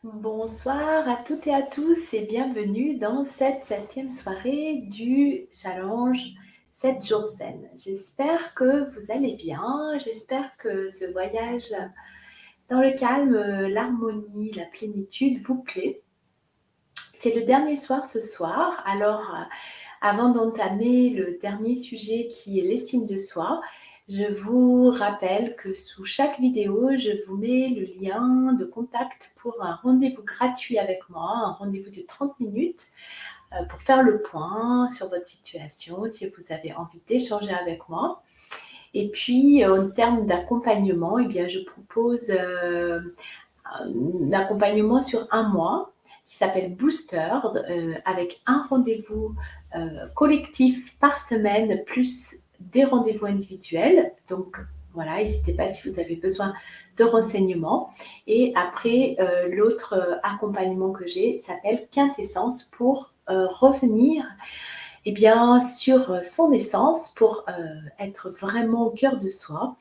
Bonsoir à toutes et à tous et bienvenue dans cette 7e soirée du challenge 7 jours zen. J'espère que vous allez bien, j'espère que ce voyage dans le calme, l'harmonie, la plénitude vous plaît. C'est le dernier soir ce soir, alors avant d'entamer le dernier sujet qui est l'estime de soi, je vous rappelle que sous chaque vidéo, je vous mets le lien de contact pour un rendez-vous gratuit avec moi, un rendez-vous de 30 minutes pour faire le point sur votre situation, si vous avez envie d'échanger avec moi. Et puis, en termes d'accompagnement, eh bien, je propose un accompagnement sur un mois qui s'appelle Booster, avec un rendez-vous collectif par semaine, plus des rendez-vous individuels. Donc voilà, n'hésitez pas si vous avez besoin de renseignements. Et après, l'autre accompagnement que j'ai s'appelle Quintessence pour revenir bien, sur son essence, pour être vraiment au cœur de soi.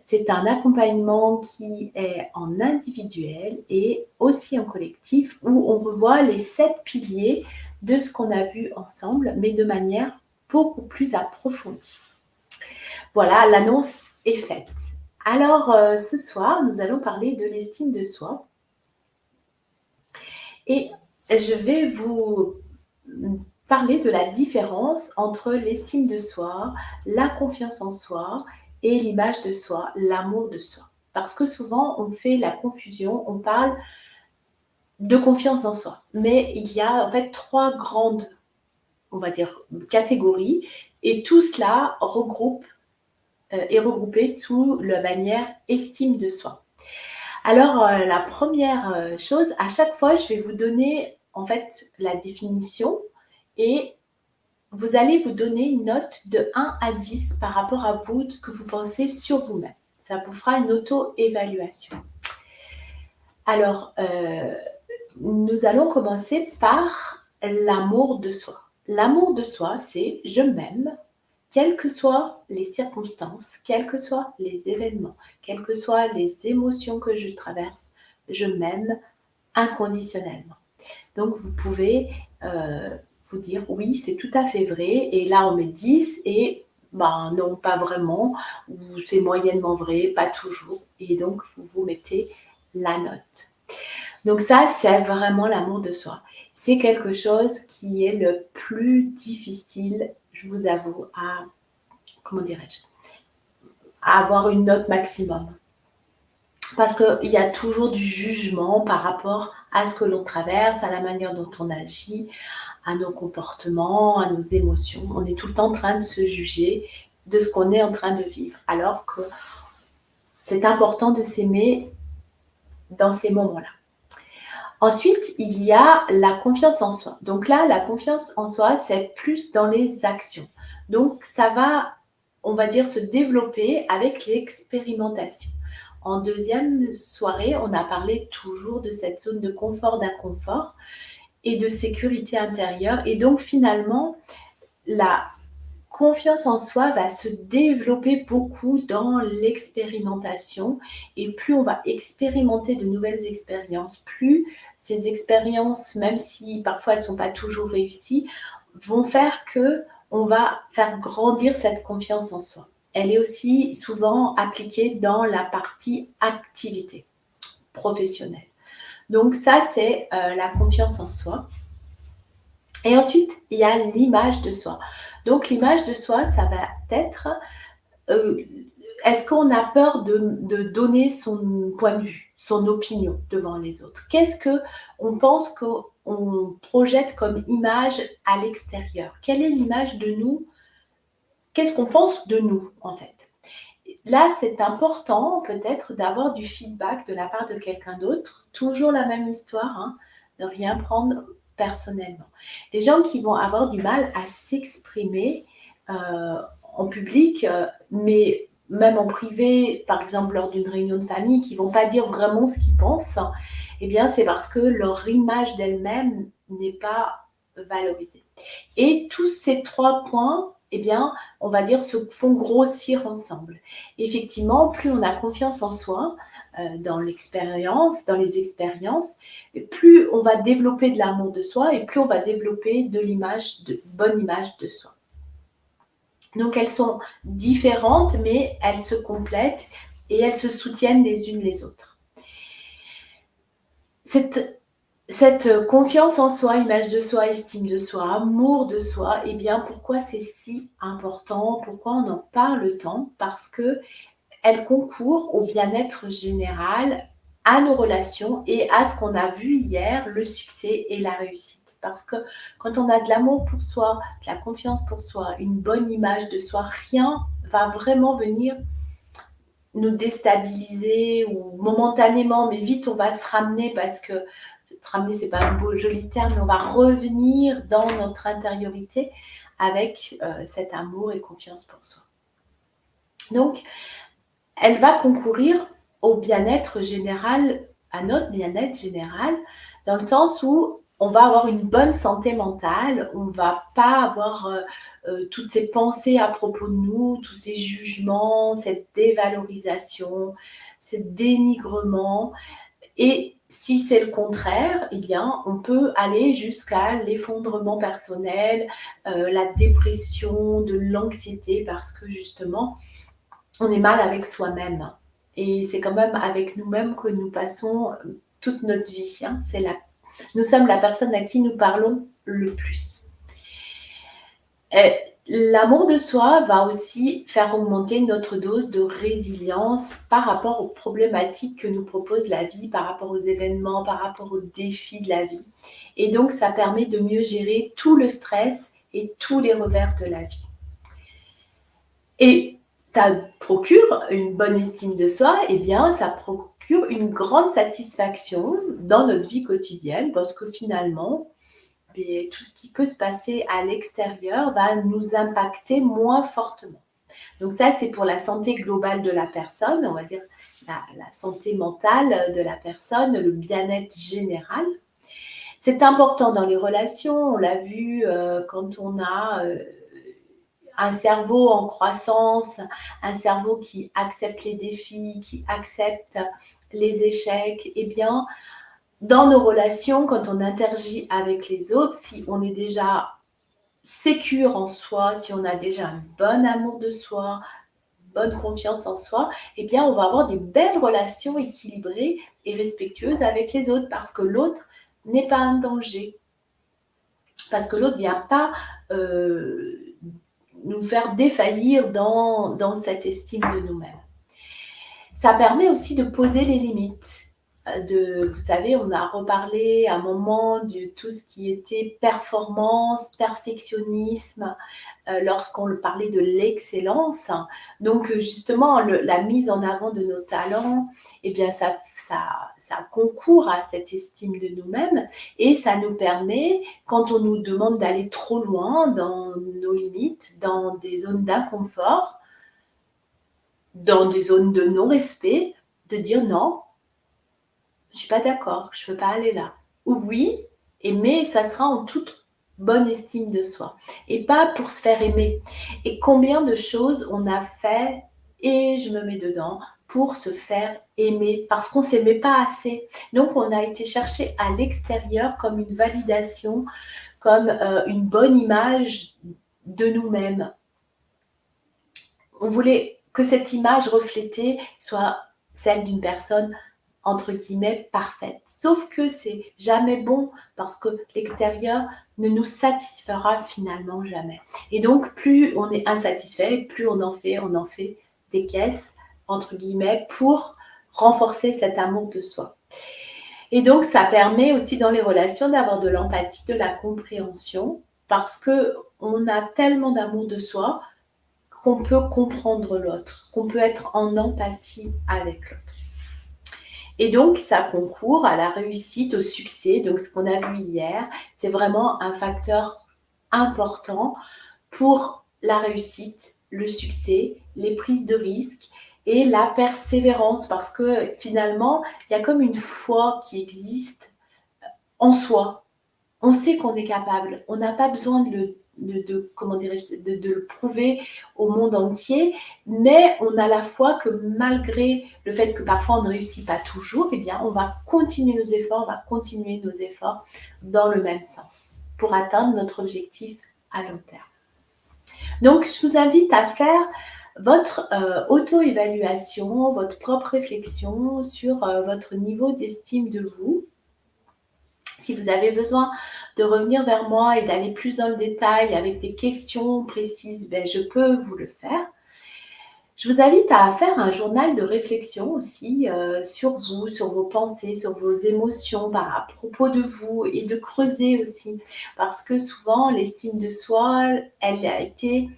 C'est un accompagnement qui est en individuel et aussi en collectif, où on revoit les 7 piliers de ce qu'on a vu ensemble, mais de manière beaucoup plus approfondie. Voilà, l'annonce est faite. Alors, ce soir, nous allons parler de l'estime de soi. Et je vais vous parler de la différence entre l'estime de soi, la confiance en soi et l'image de soi, l'amour de soi. Parce que souvent, on fait la confusion, on parle de confiance en soi. Mais il y a en fait 3 grandes, on va dire, catégories, et tout cela est regroupé sous la bannière estime de soi. Alors, la première chose, à chaque fois, je vais vous donner en fait la définition et vous allez vous donner une note de 1 à 10 par rapport à vous, de ce que vous pensez sur vous-même. Ça vous fera une auto-évaluation. Alors, nous allons commencer par l'amour de soi. L'amour de soi, c'est je m'aime, quelles que soient les circonstances, quels que soient les événements, quelles que soient les émotions que je traverse, je m'aime inconditionnellement. Donc, vous pouvez vous dire oui, c'est tout à fait vrai. Et là, on met 10 et non, pas vraiment, ou c'est moyennement vrai, pas toujours. Et donc, vous vous mettez la note. Donc ça, c'est vraiment l'amour de soi. C'est quelque chose qui est le plus difficile, je vous avoue, comment dirais-je, à avoir une note maximum. Parce qu'il y a toujours du jugement par rapport à ce que l'on traverse, à la manière dont on agit, à nos comportements, à nos émotions. On est tout le temps en train de se juger de ce qu'on est en train de vivre. Alors que c'est important de s'aimer dans ces moments-là. Ensuite, il y a la confiance en soi. Donc là, la confiance en soi, c'est plus dans les actions. Donc ça va, on va dire, se développer avec l'expérimentation. En deuxième soirée, on a parlé toujours de cette zone de confort, d'inconfort et de sécurité intérieure. Et donc finalement, la confiance en soi va se développer beaucoup dans l'expérimentation, et plus on va expérimenter de nouvelles expériences, plus ces expériences, même si parfois elles ne sont pas toujours réussies, vont faire que on va faire grandir cette confiance en soi. Elle est aussi souvent appliquée dans la partie activité professionnelle. Donc ça, c'est la confiance en soi. Et ensuite, il y a l'image de soi. Donc l'image de soi, ça va être, est-ce qu'on a peur de donner son point de vue, son opinion devant les autres? Qu'est-ce qu'on pense qu'on projette comme image à l'extérieur? Quelle est l'image de nous? Qu'est-ce qu'on pense de nous, en fait? Là, c'est important peut-être d'avoir du feedback de la part de quelqu'un d'autre. Toujours la même histoire, hein, de rien prendre personnellement. Les gens qui vont avoir du mal à s'exprimer en public, mais même en privé, par exemple lors d'une réunion de famille, qui ne vont pas dire vraiment ce qu'ils pensent, eh bien c'est parce que leur image d'elle-même n'est pas valorisée. Et tous ces 3 points eh bien, on va dire, se font grossir ensemble. Effectivement, plus on a confiance en soi, dans l'expérience, dans les expériences, et plus on va développer de l'amour de soi et plus on va développer de bonne image de soi. Donc elles sont différentes, mais elles se complètent et elles se soutiennent les unes les autres. Cette confiance en soi, image de soi, estime de soi, amour de soi, eh bien pourquoi c'est si important? Pourquoi on en parle tant? Parce qu'elle concourt au bien-être général, à nos relations et à ce qu'on a vu hier, le succès et la réussite. Parce que quand on a de l'amour pour soi, de la confiance pour soi, une bonne image de soi, rien va vraiment venir nous déstabiliser ou momentanément, mais vite on va se ramener parce que se ramener, c'est pas un beau joli terme, mais on va revenir dans notre intériorité avec cet amour et confiance pour soi. Donc, elle va concourir au bien-être général, à notre bien-être général, dans le sens où on va avoir une bonne santé mentale, on ne va pas avoir toutes ces pensées à propos de nous, tous ces jugements, cette dévalorisation, ce dénigrement. Et si c'est le contraire, eh bien, on peut aller jusqu'à l'effondrement personnel, la dépression, de l'anxiété, parce que justement, on est mal avec soi-même. Et c'est quand même avec nous-mêmes que nous passons toute notre vie. Hein. Nous sommes la personne à qui nous parlons le plus. L'amour de soi va aussi faire augmenter notre dose de résilience par rapport aux problématiques que nous propose la vie, par rapport aux événements, par rapport aux défis de la vie. Et donc, ça permet de mieux gérer tout le stress et tous les revers de la vie. Et ça procure une bonne estime de soi, eh bien, ça procure une grande satisfaction dans notre vie quotidienne parce que finalement, tout ce qui peut se passer à l'extérieur va nous impacter moins fortement. Donc ça, c'est pour la santé globale de la personne, on va dire la santé mentale de la personne, le bien-être général. C'est important dans les relations, on l'a vu quand on a un cerveau en croissance, un cerveau qui accepte les défis, qui accepte les échecs, eh bien, dans nos relations, quand on interagit avec les autres, si on est déjà sécure en soi, si on a déjà un bon amour de soi, bonne confiance en soi, eh bien, on va avoir des belles relations équilibrées et respectueuses avec les autres parce que l'autre n'est pas un danger. Parce que l'autre ne vient pas nous faire défaillir dans cette estime de nous-mêmes. Ça permet aussi de poser les limites. Vous savez, on a reparlé à un moment de tout ce qui était performance, perfectionnisme, lorsqu'on parlait de l'excellence. Donc, justement, la mise en avant de nos talents, eh bien, ça concourt à cette estime de nous-mêmes et ça nous permet, quand on nous demande d'aller trop loin dans nos limites, dans des zones d'inconfort, dans des zones de non-respect, de dire non, je ne suis pas d'accord, je ne peux pas aller là. Ou oui, mais ça sera en toute bonne estime de soi. Et pas pour se faire aimer. Et combien de choses on a fait, et je me mets dedans, pour se faire aimer, parce qu'on ne s'aimait pas assez. Donc on a été chercher à l'extérieur comme une validation, comme une bonne image de nous-mêmes. On voulait que cette image reflétée soit celle d'une personne entre guillemets parfaite. Sauf que c'est jamais bon parce que l'extérieur ne nous satisfera finalement jamais. Et donc plus on est insatisfait, plus on en fait des caisses entre guillemets pour renforcer cet amour de soi. Et donc ça permet aussi dans les relations d'avoir de l'empathie, de la compréhension parce que on a tellement d'amour de soi qu'on peut comprendre l'autre, qu'on peut être en empathie avec l'autre. Et donc, ça concourt à la réussite, au succès. Donc, ce qu'on a vu hier, c'est vraiment un facteur important pour la réussite, le succès, les prises de risques et la persévérance. Parce que finalement, il y a comme une foi qui existe en soi. On sait qu'on est capable. On n'a pas besoin de comment dirais-je, de le prouver au monde entier, mais on a la foi que malgré le fait que parfois on ne réussit pas toujours, eh bien, on va continuer nos efforts, dans le même sens pour atteindre notre objectif à long terme. Donc, je vous invite à faire votre auto-évaluation, votre propre réflexion sur votre niveau d'estime de vous. Si vous avez besoin de revenir vers moi et d'aller plus dans le détail avec des questions précises, je peux vous le faire. Je vous invite à faire un journal de réflexion aussi sur vous, sur vos pensées, sur vos émotions à propos de vous et de creuser aussi. Parce que souvent, l'estime de soi, elle a été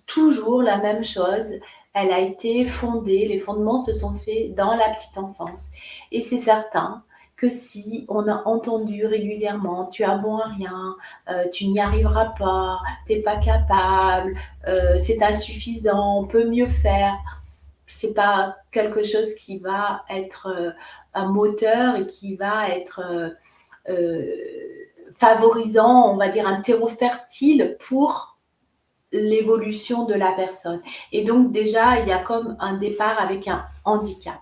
toujours la même chose. Elle a été fondée, les fondements se sont faits dans la petite enfance. Et c'est certain que si on a entendu régulièrement tu as bon à rien, tu n'y arriveras pas, tu n'es pas capable, c'est insuffisant, on peut mieux faire, c'est pas quelque chose qui va être un moteur et qui va être favorisant, on va dire un terreau fertile pour l'évolution de la personne. Et donc déjà, il y a comme un départ avec un handicap.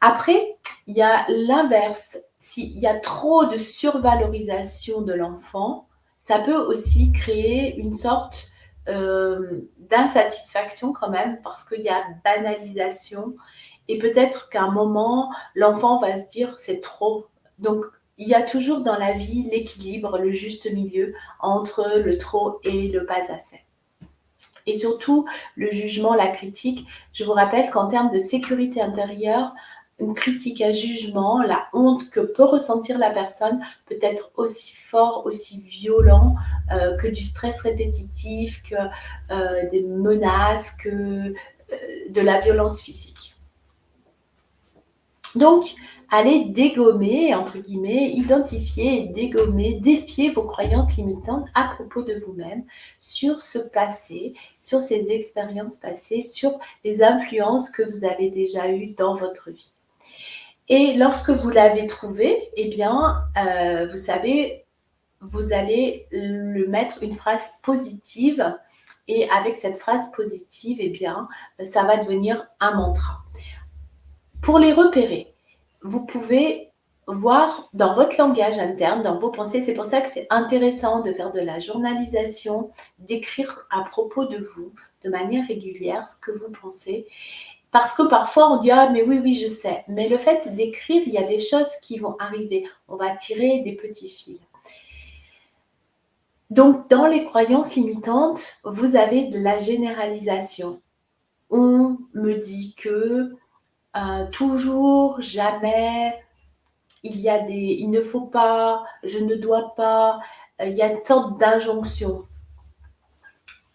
Après, il y a l'inverse. S'il y a trop de survalorisation de l'enfant, ça peut aussi créer une sorte d'insatisfaction quand même, parce qu'il y a banalisation. Et peut-être qu'à un moment, l'enfant va se dire c'est trop. Donc, il y a toujours dans la vie l'équilibre, le juste milieu entre le trop et le pas assez. Et surtout, le jugement, la critique. Je vous rappelle qu'en termes de sécurité intérieure, une critique, un jugement, la honte que peut ressentir la personne peut être aussi fort, aussi violent que du stress répétitif, que des menaces, que de la violence physique. Donc, allez dégommer, entre guillemets, identifier et dégommer, défier vos croyances limitantes à propos de vous-même, sur ce passé, sur ces expériences passées, sur les influences que vous avez déjà eues dans votre vie. Et lorsque vous l'avez trouvé, eh bien, vous savez, vous allez le mettre une phrase positive et avec cette phrase positive, eh bien, ça va devenir un mantra. Pour les repérer, vous pouvez voir dans votre langage interne, dans vos pensées. C'est pour ça que c'est intéressant de faire de la journalisation, d'écrire à propos de vous de manière régulière ce que vous pensez. Parce que parfois on dit « Ah mais oui, je sais ». Mais le fait d'écrire, il y a des choses qui vont arriver. On va tirer des petits fils. Donc dans les croyances limitantes, vous avez de la généralisation. On me dit que toujours, jamais, il ne faut pas, je ne dois pas, il y a une sorte d'injonction.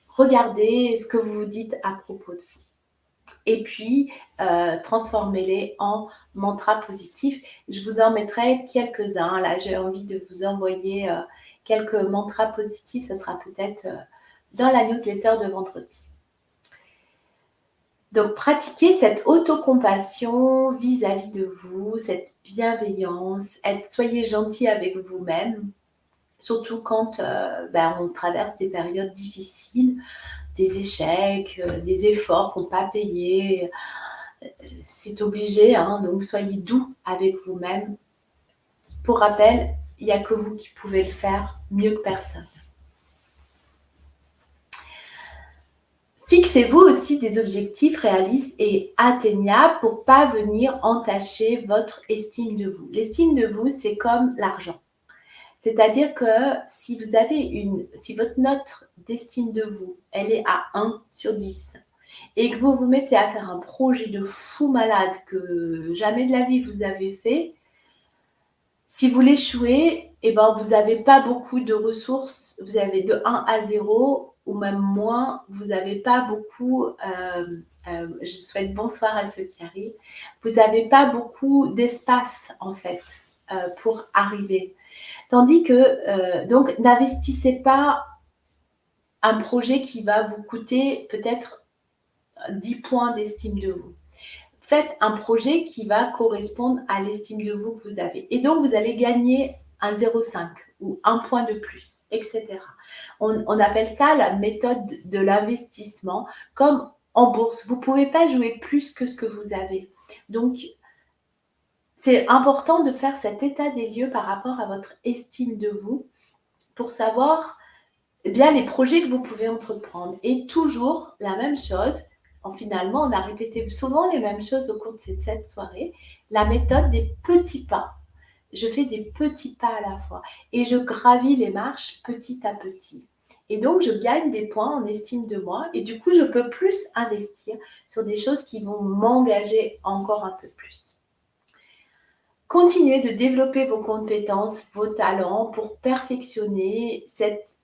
Regardez ce que vous vous dites à propos de vous. Et puis, transformez-les en mantras positifs. Je vous en mettrai quelques-uns. Là, j'ai envie de vous envoyer quelques mantras positifs. Ça sera peut-être dans la newsletter de vendredi. Donc, pratiquez cette autocompassion vis-à-vis de vous, cette bienveillance, soyez gentil avec vous-même, surtout quand on traverse des périodes difficiles, des échecs, des efforts qu'on n'a pas payés. C'est obligé, donc soyez doux avec vous-même. Pour rappel, il n'y a que vous qui pouvez le faire mieux que personne. Fixez-vous aussi des objectifs réalistes et atteignables pour ne pas venir entacher votre estime de vous. L'estime de vous, c'est comme l'argent. C'est-à-dire que si votre note d'estime de vous, elle est à 1 sur 10 et que vous vous mettez à faire un projet de fou malade que jamais de la vie vous avez fait, si vous l'échouez, vous n'avez pas beaucoup de ressources, vous avez de 1 à 0 ou même moins, vous n'avez pas beaucoup, je souhaite bonsoir à ceux qui arrivent, vous n'avez pas beaucoup d'espace en fait pour arriver. Tandis que, donc, n'investissez pas un projet qui va vous coûter peut-être 10 points d'estime de vous. Faites un projet qui va correspondre à l'estime de vous que vous avez. Et donc, vous allez gagner un 0,5 ou un point de plus, etc. On appelle ça la méthode de l'investissement. Comme en bourse, vous ne pouvez pas jouer plus que ce que vous avez. Donc, c'est important de faire cet état des lieux par rapport à votre estime de vous pour savoir bien les projets que vous pouvez entreprendre. Et toujours la même chose, finalement, on a répété souvent les mêmes choses au cours de cette soirée, la méthode des petits pas. Je fais des petits pas à la fois et je gravis les marches petit à petit. Et donc, je gagne des points en estime de moi et du coup, je peux plus investir sur des choses qui vont m'engager encore un peu plus. Continuez de développer vos compétences, vos talents pour perfectionner cette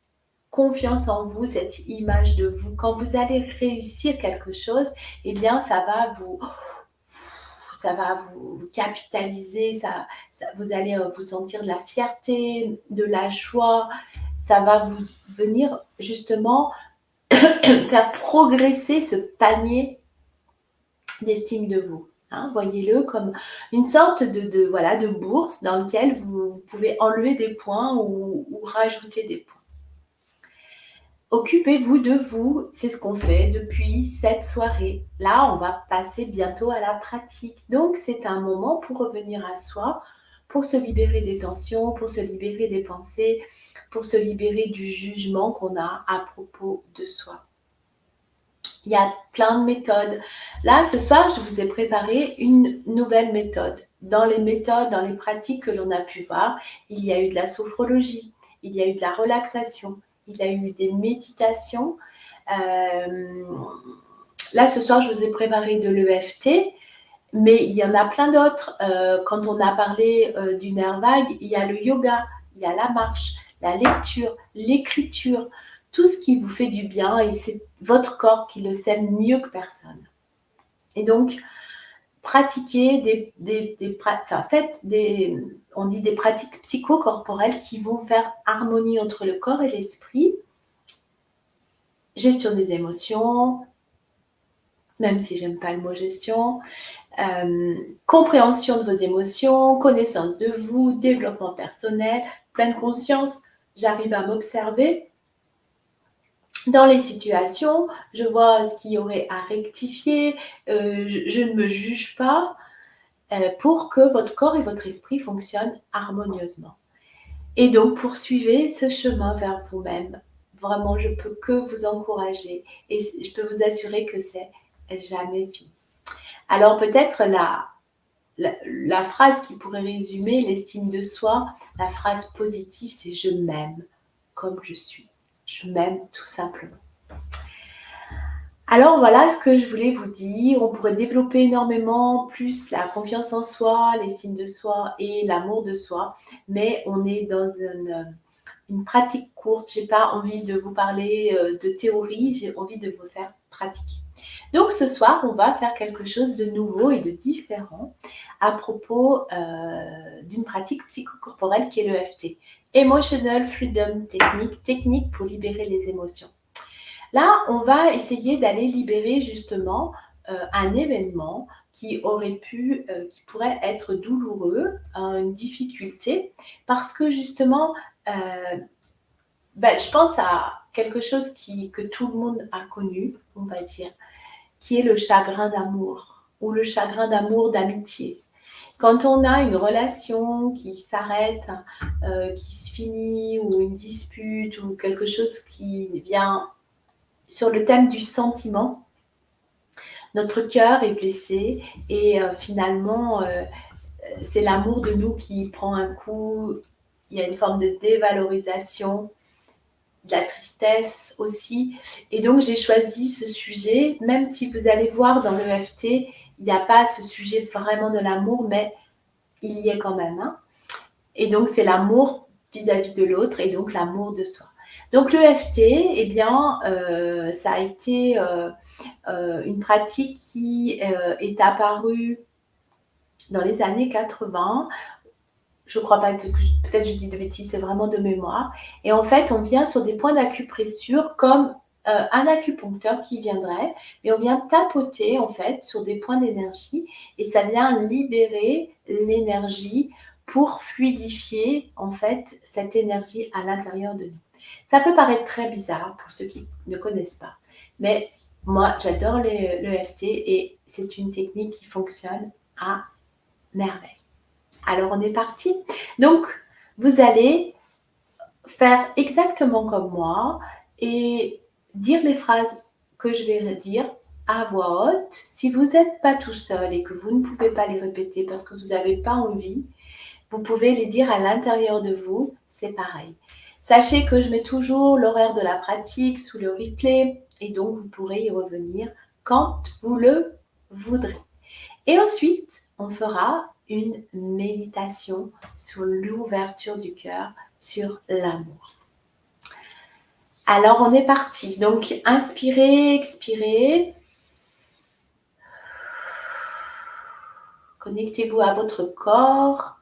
confiance en vous, cette image de vous. Quand vous allez réussir quelque chose, eh bien, ça va vous capitaliser, vous allez vous sentir de la fierté, de la joie. Ça va vous venir justement faire progresser ce panier d'estime de vous. Hein, voyez-le comme une sorte de bourse dans laquelle vous pouvez enlever des points ou rajouter des points. Occupez-vous de vous, c'est ce qu'on fait depuis cette soirée. Là, on va passer bientôt à la pratique. Donc, c'est un moment pour revenir à soi, pour se libérer des tensions, pour se libérer des pensées, pour se libérer du jugement qu'on a à propos de soi. Il y a plein de méthodes. Là, ce soir, je vous ai préparé une nouvelle méthode. Dans les méthodes, dans les pratiques que l'on a pu voir, il y a eu de la sophrologie, il y a eu de la relaxation, il y a eu des méditations. Là, ce soir, je vous ai préparé de l'EFT, mais il y en a plein d'autres. Quand on a parlé du nerf vague, il y a le yoga, il y a la marche, la lecture, l'écriture, tout ce qui vous fait du bien et c'est votre corps qui le sait mieux que personne. Et donc, pratiquez faites on dit des pratiques psychocorporelles qui vont faire harmonie entre le corps et l'esprit. Gestion des émotions, même si j'aime pas le mot gestion, compréhension de vos émotions, connaissance de vous, développement personnel, pleine conscience, j'arrive à m'observer dans les situations, je vois ce qu'il y aurait à rectifier, je ne me juge pas, pour que votre corps et votre esprit fonctionnent harmonieusement. Et donc, poursuivez ce chemin vers vous-même. Vraiment, je peux que vous encourager et je peux vous assurer que c'est jamais fini. Alors peut-être la phrase qui pourrait résumer l'estime de soi, la phrase positive, c'est « je m'aime comme je suis ». Je m'aime tout simplement. Alors voilà ce que je voulais vous dire. On pourrait développer énormément plus la confiance en soi, l'estime de soi et l'amour de soi, mais on est dans une pratique courte. Je n'ai pas envie de vous parler de théorie, j'ai envie de vous faire pratiquer. Donc ce soir, on va faire quelque chose de nouveau et de différent à propos d'une pratique psychocorporelle qui est l'EFT. Emotional Freedom Technique, technique pour libérer les émotions. Là, on va essayer d'aller libérer justement un événement qui pourrait être douloureux, une difficulté, parce que justement, je pense à quelque chose que tout le monde a connu, on va dire, qui est le chagrin d'amour ou le chagrin d'amour d'amitié. Quand on a une relation qui s'arrête, qui se finit, ou une dispute, ou quelque chose qui vient sur le thème du sentiment, notre cœur est blessé et finalement, c'est l'amour de nous qui prend un coup. Il y a une forme de dévalorisation, de la tristesse aussi. Et donc, j'ai choisi ce sujet, même si vous allez voir dans l'EFT, il n'y a pas ce sujet vraiment de l'amour, mais il y est quand même. Hein. Et donc, c'est l'amour vis-à-vis de l'autre et donc l'amour de soi. Donc l'EFT, eh bien, ça a été une pratique qui est apparue dans les années 80. Je ne crois pas, peut-être je dis de bêtises, c'est vraiment de mémoire. Et en fait, on vient sur des points d'acupressure comme un acupuncteur qui viendrait, mais on vient tapoter en fait sur des points d'énergie et ça vient libérer l'énergie pour fluidifier en fait cette énergie à l'intérieur de nous. Ça peut paraître très bizarre pour ceux qui ne connaissent pas, mais moi j'adore l'EFT et c'est une technique qui fonctionne à merveille. Alors on est parti. Donc vous allez faire exactement comme moi et dire les phrases que je vais dire à voix haute. Si vous n'êtes pas tout seul et que vous ne pouvez pas les répéter parce que vous n'avez pas envie, vous pouvez les dire à l'intérieur de vous, c'est pareil. Sachez que je mets toujours l'horaire de la pratique sous le replay et donc vous pourrez y revenir quand vous le voudrez. Et ensuite, on fera une méditation sur l'ouverture du cœur, sur l'amour. Alors, on est parti. Donc, inspirez, expirez. Connectez-vous à votre corps.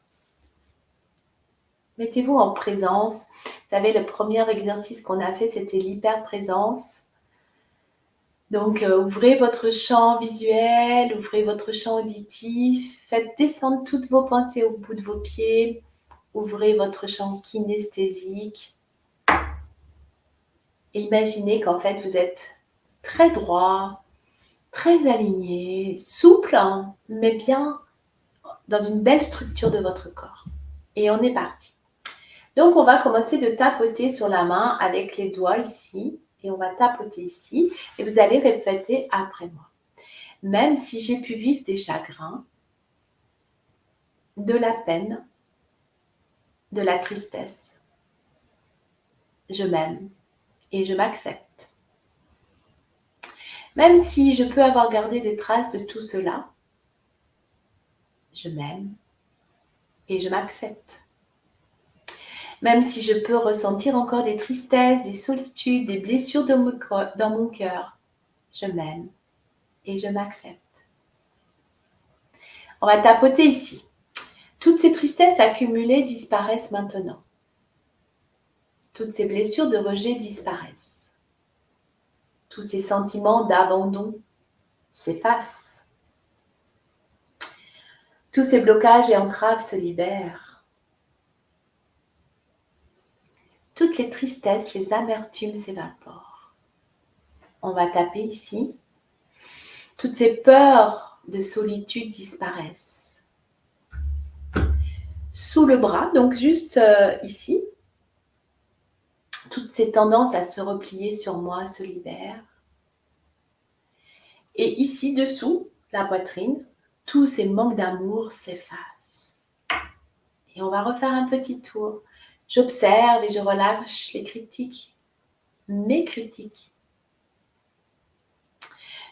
Mettez-vous en présence. Vous savez, le premier exercice qu'on a fait, c'était l'hyperprésence. Donc, ouvrez votre champ visuel, ouvrez votre champ auditif. Faites descendre toutes vos pensées au bout de vos pieds. Ouvrez votre champ kinesthésique. Et imaginez qu'en fait, vous êtes très droit, très aligné, souple, hein, mais bien dans une belle structure de votre corps. Et on est parti. Donc, on va commencer de tapoter sur la main avec les doigts ici. Et on va tapoter ici. Et vous allez répéter après moi. Même si j'ai pu vivre des chagrins, de la peine, de la tristesse, je m'aime et je m'accepte. Même si je peux avoir gardé des traces de tout cela, je m'aime et je m'accepte. Même si je peux ressentir encore des tristesses, des solitudes, des blessures dans mon cœur, je m'aime et je m'accepte. On va tapoter ici. Toutes ces tristesses accumulées disparaissent maintenant. Toutes ces blessures de rejet disparaissent. Tous ces sentiments d'abandon s'effacent. Tous ces blocages et entraves se libèrent. Toutes les tristesses, les amertumes s'évaporent. On va taper ici. Toutes ces peurs de solitude disparaissent. Sous le bras, donc juste ici, toutes ces tendances à se replier sur moi se libèrent. Et ici, dessous, la poitrine, tous ces manques d'amour s'effacent. Et on va refaire un petit tour. J'observe et je relâche les critiques, mes critiques.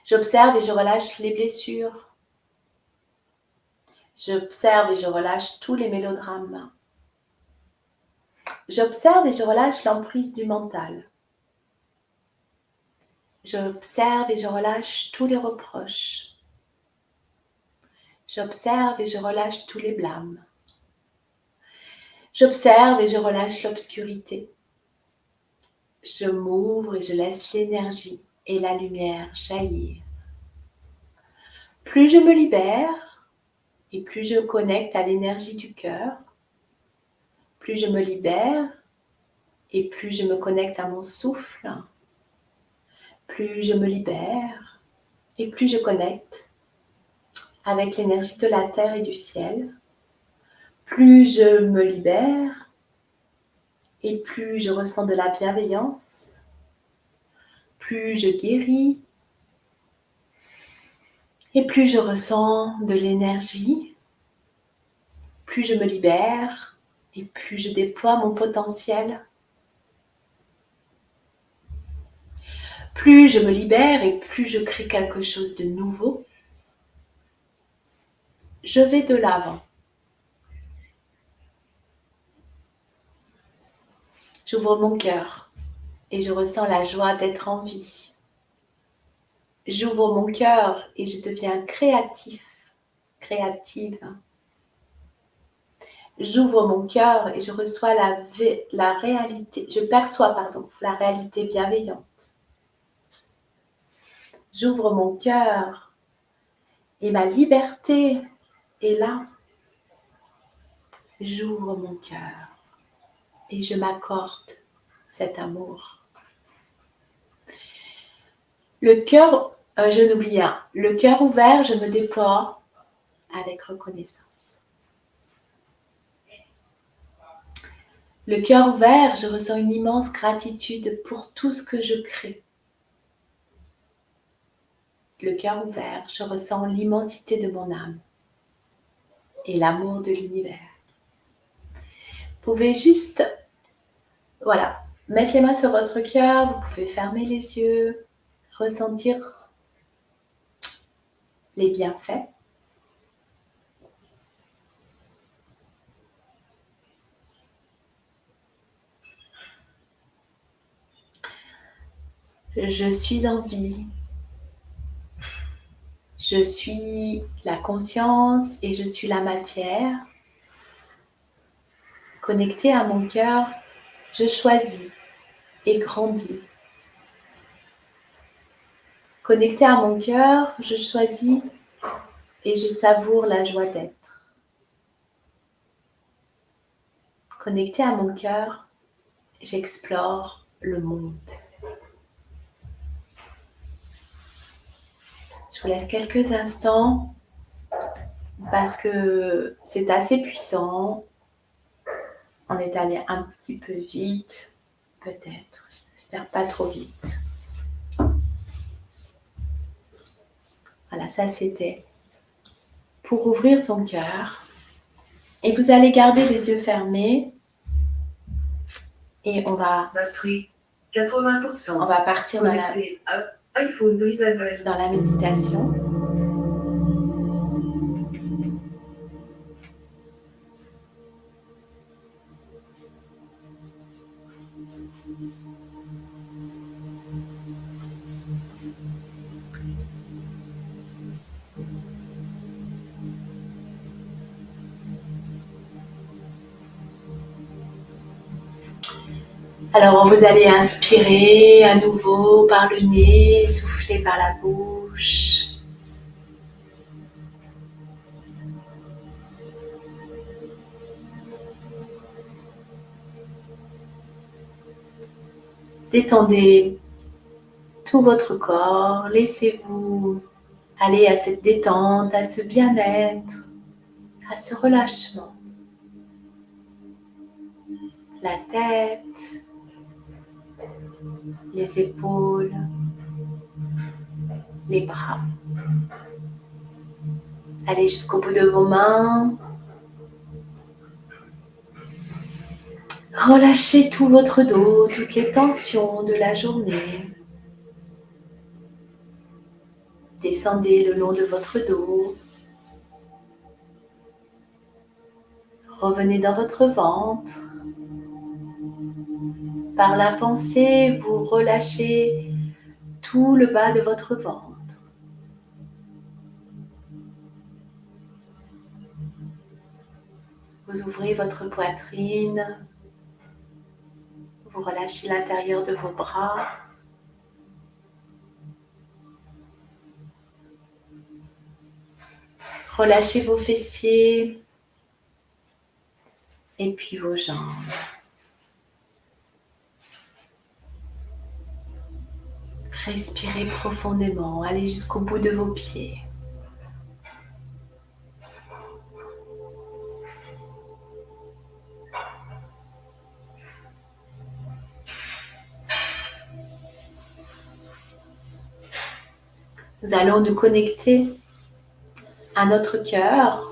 J'observe et je relâche les blessures. J'observe et je relâche tous les mélodrames. J'observe et je relâche l'emprise du mental. J'observe et je relâche tous les reproches. J'observe et je relâche tous les blâmes. J'observe et je relâche l'obscurité. Je m'ouvre et je laisse l'énergie et la lumière jaillir. Plus je me libère et plus je connecte à l'énergie du cœur, plus je me libère et plus je me connecte à mon souffle, plus je me libère et plus je connecte avec l'énergie de la terre et du ciel, plus je me libère et plus je ressens de la bienveillance, plus je guéris et plus je ressens de l'énergie, plus je me libère et plus je déploie mon potentiel. Plus je me libère et plus je crée quelque chose de nouveau. Je vais de l'avant. J'ouvre mon cœur et je ressens la joie d'être en vie. J'ouvre mon cœur et je deviens créatif, créative. J'ouvre mon cœur et je reçois la réalité, je perçois, la réalité bienveillante. J'ouvre mon cœur et ma liberté est là. j'ouvre mon cœur et je m'accorde cet amour. Le cœur, je n'oublie rien, le cœur ouvert, je me déploie avec reconnaissance. Le cœur ouvert, je ressens une immense gratitude pour tout ce que je crée. Le cœur ouvert, je ressens l'immensité de mon âme et l'amour de l'univers. Vous pouvez juste, mettre les mains sur votre cœur, vous pouvez fermer les yeux, ressentir les bienfaits. Je suis en vie. Je suis la conscience et je suis la matière. Connecté à mon cœur, je choisis et grandis. Connecté à mon cœur, je choisis et je savoure la joie d'être. Connecté à mon cœur, j'explore le monde. Je vous laisse quelques instants parce que c'est assez puissant. On est allé un petit peu vite, peut-être. J'espère pas trop vite. Voilà, ça c'était pour ouvrir son cœur. Et vous allez garder les yeux fermés. Et on va... Batterie, 80%. On va partir dans la méditation. Alors, vous allez inspirer à nouveau par le nez, souffler par la bouche. Détendez tout votre corps, laissez-vous aller à cette détente, à ce bien-être, à ce relâchement. La tête, les épaules, les bras. Allez jusqu'au bout de vos mains. Relâchez tout votre dos, toutes les tensions de la journée. Descendez le long de votre dos. Revenez dans votre ventre. Par la pensée, vous relâchez tout le bas de votre ventre. Vous ouvrez votre poitrine. Vous relâchez l'intérieur de vos bras. Relâchez vos fessiers et puis vos jambes. Respirez profondément, allez jusqu'au bout de vos pieds. Nous allons nous connecter à notre cœur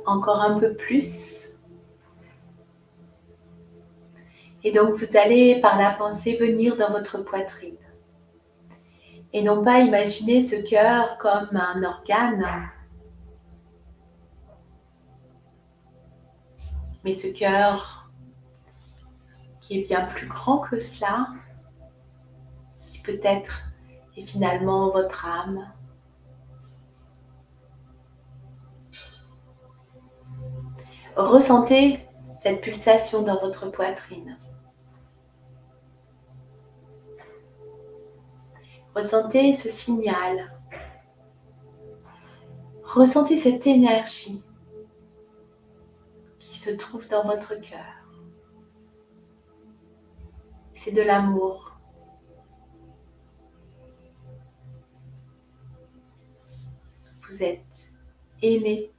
encore un peu plus. Et donc vous allez par la pensée venir dans votre poitrine. Et non pas imaginer ce cœur comme un organe, mais ce cœur qui est bien plus grand que cela, qui peut-être est finalement votre âme. Ressentez cette pulsation dans votre poitrine. Ressentez ce signal. Ressentez cette énergie qui qui se trouve dans votre cœur. C'est de l'amour. Vous êtes aimé.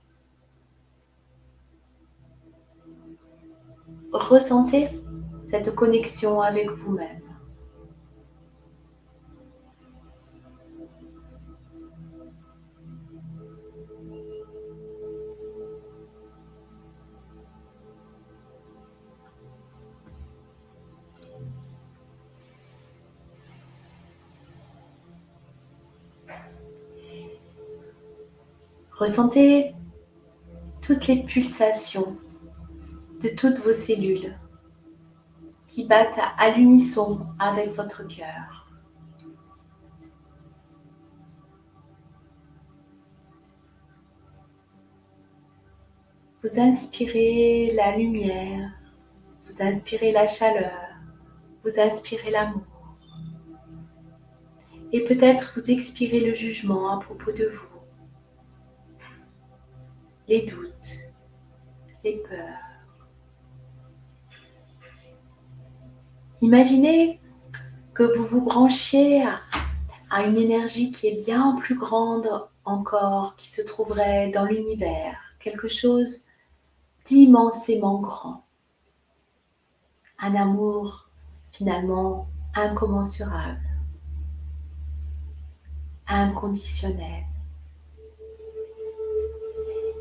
Ressentez cette connexion avec vous-même. Ressentez toutes les pulsations de toutes vos cellules qui battent à l'unisson avec votre cœur. Vous inspirez la lumière, vous inspirez la chaleur, vous inspirez l'amour. Et peut-être vous expirez le jugement à propos de vous, les doutes, les peurs. Imaginez que vous vous branchiez à une énergie qui est bien plus grande encore, qui se trouverait dans l'univers, quelque chose d'immensément grand. Un amour finalement incommensurable, inconditionnel.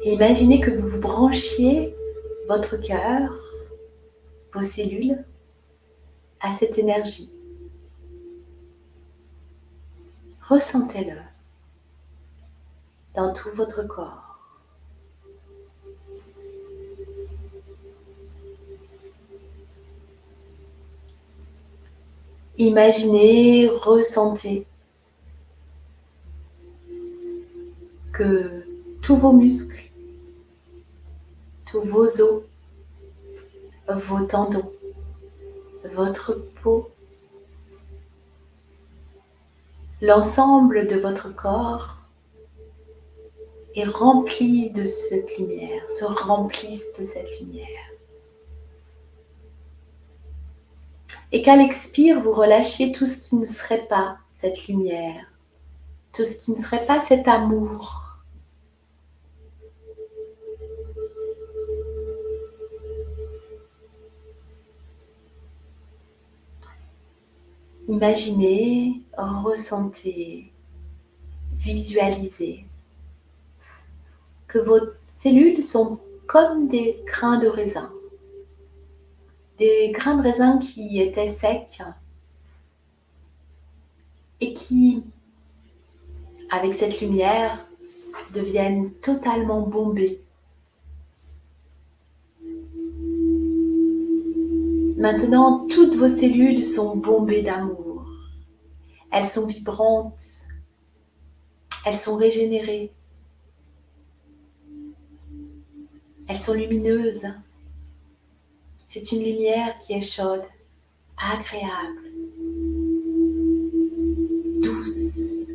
Et imaginez que vous vous branchiez votre cœur, vos cellules, à cette énergie. Ressentez-le dans tout votre corps. Imaginez, ressentez que tous vos muscles, tous vos os, vos tendons, votre peau, l'ensemble de votre corps est rempli de cette lumière, se remplissent de cette lumière. Et qu'à l'expire, vous relâchez tout ce qui ne serait pas cette lumière, tout ce qui ne serait pas cet amour. Imaginez, ressentez, visualisez que vos cellules sont comme des grains de raisin. Des grains de raisin qui étaient secs et qui, avec cette lumière, deviennent totalement bombés. Maintenant, toutes vos cellules sont bombées d'amour. Elles sont vibrantes. Elles sont régénérées. Elles sont lumineuses. C'est une lumière qui est chaude, agréable, douce.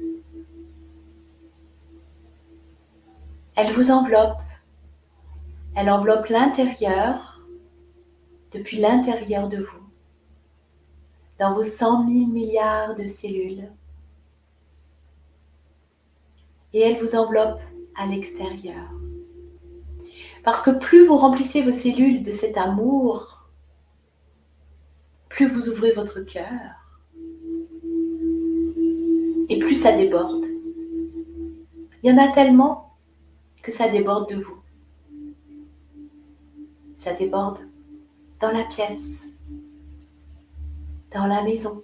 Elle vous enveloppe. Elle enveloppe l'intérieur, depuis l'intérieur de vous, dans vos 100 000 milliards de cellules. Et elle vous enveloppe à l'extérieur. Parce que plus vous remplissez vos cellules de cet amour, plus vous ouvrez votre cœur, et plus ça déborde. Il y en a tellement que ça déborde de vous. Ça déborde dans la pièce, dans la maison,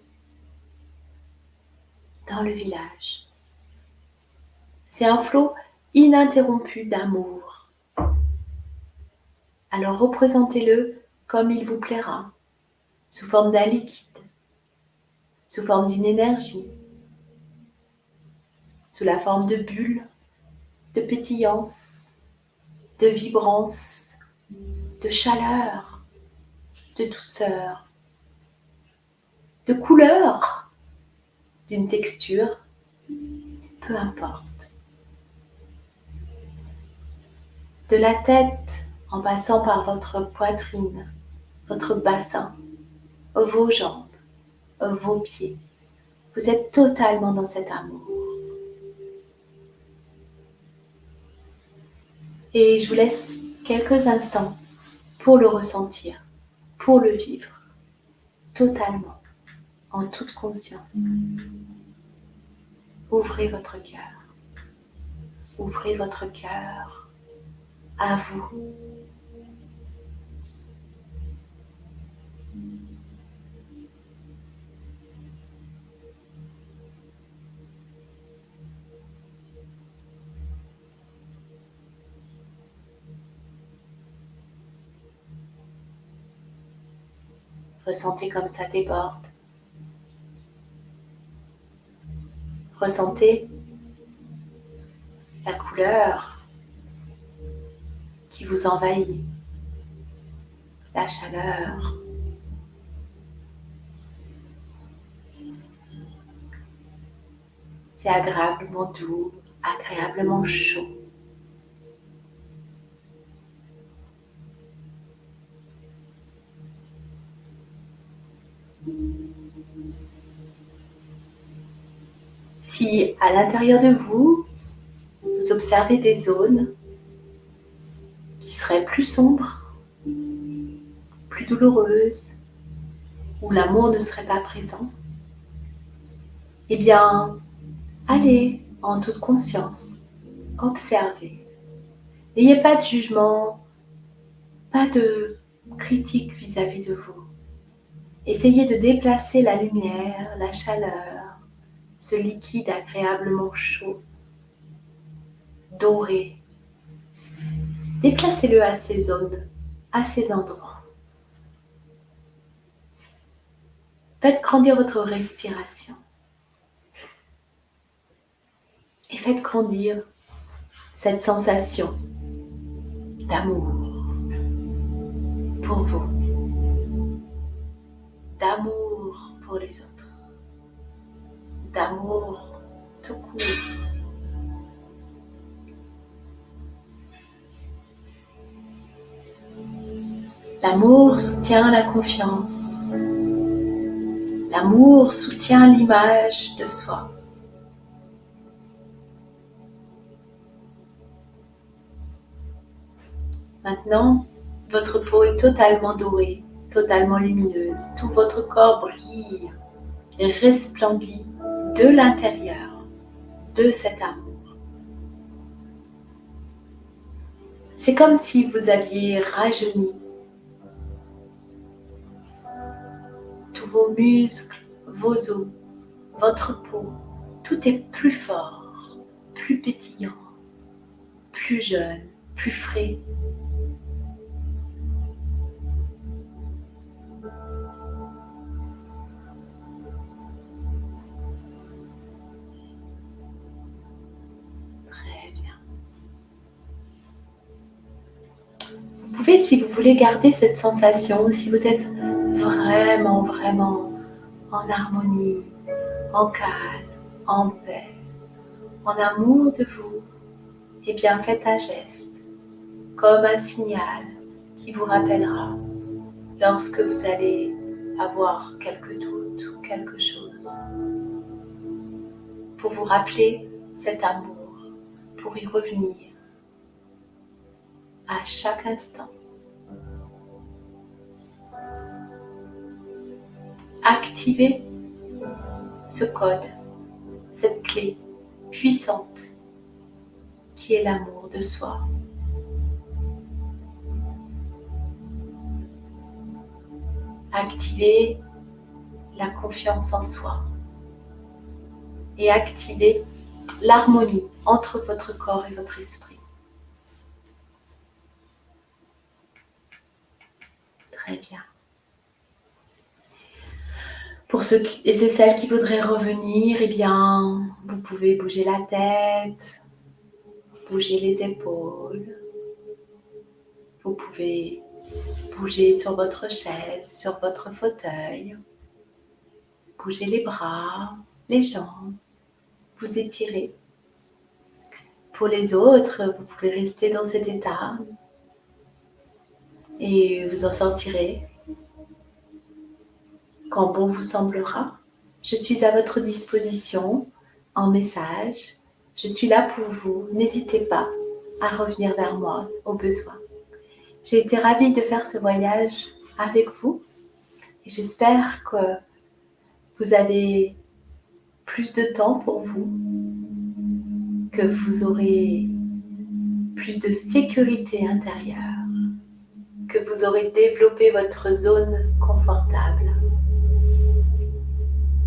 dans le village. C'est un flot ininterrompu d'amour. Alors représentez-le comme il vous plaira, sous forme d'un liquide, sous forme d'une énergie, sous la forme de bulles, de pétillance, de vibrance, de chaleur, de douceur, de couleur, d'une texture, peu importe. De la tête en passant par votre poitrine, votre bassin, vos jambes, vos pieds. Vous êtes totalement dans cet amour. Et je vous laisse quelques instants pour le ressentir, pour le vivre, totalement, en toute conscience. Ouvrez votre cœur. Ouvrez votre cœur à vous. Ressentez comme ça déborde. Ressentez la couleur qui vous envahit, la chaleur. C'est agréablement doux, agréablement chaud. Si à l'intérieur de vous, vous observez des zones qui seraient plus sombres, plus douloureuses, où l'amour ne serait pas présent, eh bien, allez en toute conscience, observez. N'ayez pas de jugement, pas de critique vis-à-vis de vous. Essayez de déplacer la lumière, la chaleur, ce liquide agréablement chaud, doré. Déplacez-le à ces zones, à ces endroits. Faites grandir votre respiration. Et faites grandir cette sensation d'amour pour vous, d'amour pour les autres, d'amour tout court. L'amour soutient la confiance. L'amour soutient l'image de soi. Maintenant, votre peau est totalement dorée, totalement lumineuse. Tout votre corps brille et resplendit de l'intérieur de cet amour. C'est comme si vous aviez rajeuni tous vos muscles, vos os, votre peau. Tout est plus fort, plus pétillant, plus jeune, plus frais. Très bien. Vous pouvez, si vous voulez, garder cette sensation, si vous êtes vraiment, vraiment en harmonie, en calme, en paix, en amour de vous, eh bien faites un geste, comme un signal qui vous rappellera lorsque vous allez avoir quelques doutes ou quelque chose, pour vous rappeler cet amour, pour y revenir à chaque instant. Activez ce code, cette clé puissante qui est l'amour de soi. Activez la confiance en soi et activez l'harmonie entre votre corps et votre esprit. Très bien. Pour ceux et celles qui voudraient revenir, eh bien, vous pouvez bouger la tête, bouger les épaules. Vous pouvez bouger sur votre chaise, sur votre fauteuil. Bouger les bras, les jambes. Vous étirez. Pour les autres, vous pouvez rester dans cet état. et vous en sortirez quand bon vous semblera. Je suis à votre disposition en message. Je suis là pour vous. N'hésitez pas à revenir vers moi au besoin. J'ai été ravie de faire ce voyage avec vous et j'espère que vous avez plus de temps pour vous, que vous aurez plus de sécurité intérieure, que vous aurez développé votre zone confortable,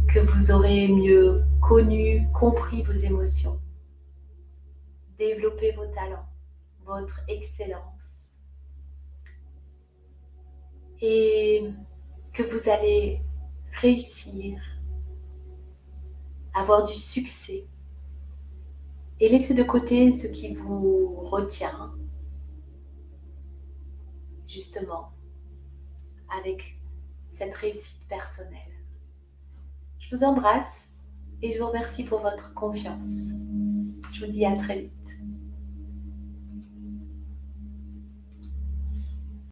que vous aurez mieux connu, compris vos émotions, développé vos talents, votre excellence, et que vous allez réussir, avoir du succès et laisser de côté ce qui vous retient, justement, avec cette réussite personnelle. Je vous embrasse et je vous remercie pour votre confiance. Je vous dis à très vite.